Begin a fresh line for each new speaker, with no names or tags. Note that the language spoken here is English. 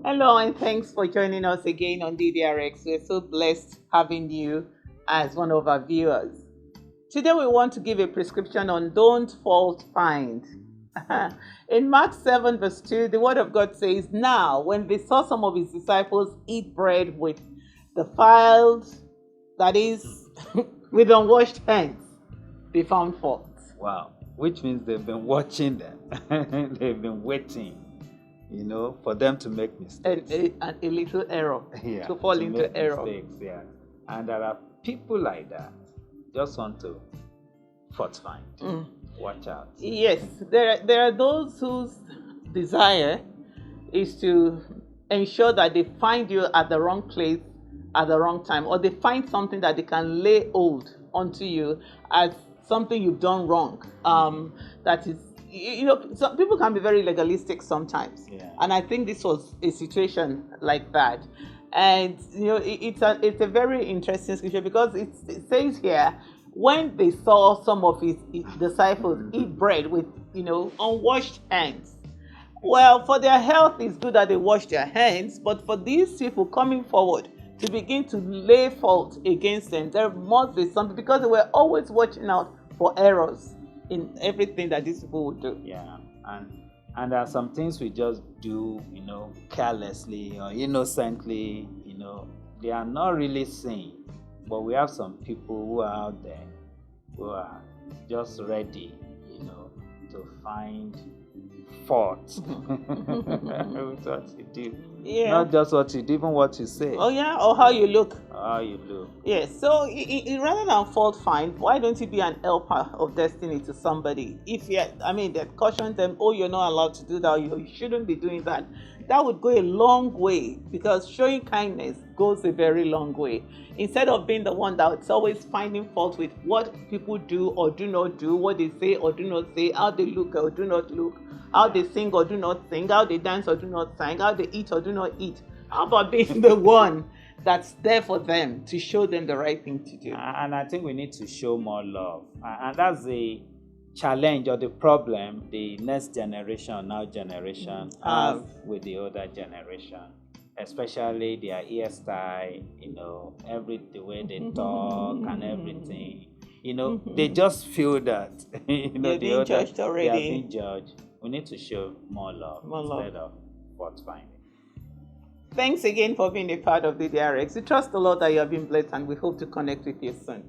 Hello, and thanks for joining us again on DDRx. We're so blessed having you as one of our viewers. Today, we want to give a prescription on don't fault find. In Mark 7, verse 2, the word of God says, "Now, when they saw some of his disciples eat bread with defiled, that is, with unwashed hands, they found fault."
Wow. Which means they've been watching them. They've been waiting, for them to make mistakes.
A little error,
Yeah,
to fall
to
into
make
error.
mistakes, yeah. And there are people like that. Just want to fault find. Watch out.
Yes, there are those whose desire is to ensure that they find you at the wrong place at the wrong time, or they find something that they can lay hold onto you as something you've done wrong. That is, some people can be very legalistic sometimes,
Yeah.
and I think this was a situation like that. And it's a very interesting scripture because it says here, when they saw some of his disciples eat bread with unwashed hands. Well, for their health, it's good that they wash their hands, but for these people coming forward to begin to lay fault against them, there must be something, because they were always watching out for errors in everything that these people would do.
Yeah. And there are some things we just do, carelessly or innocently, they are not really saying. But we have some people who are out there who are just ready, to find fault with what you do.
Yeah.
Not just what you do, even what you say.
Oh yeah, or how you look.
How you look.
Yes. So rather than fault find, why don't you be an helper of destiny to somebody? If they caution them, oh, you're not allowed to do that, you shouldn't be doing that. That would go a long way, because showing kindness goes a very long way. Instead of being the one that's always finding fault with what people do or do not do, what they say or do not say, how they look or do not look, how they sing or do not sing, how they dance or do not sing, how they eat or do not eat. How about being the one that's there for them to show them the right thing to do?
And I think we need to show more love. And that's the challenge or the problem the next generation, now generation, have with the older generation. Especially their hairstyle, the way they talk and everything. They just feel that
They're being judged already.
They are being judged. We need to show more love instead of fault finding.
Thanks again for being a part of the DDRx. We trust the Lord that you have been blessed, and we hope to connect with you soon.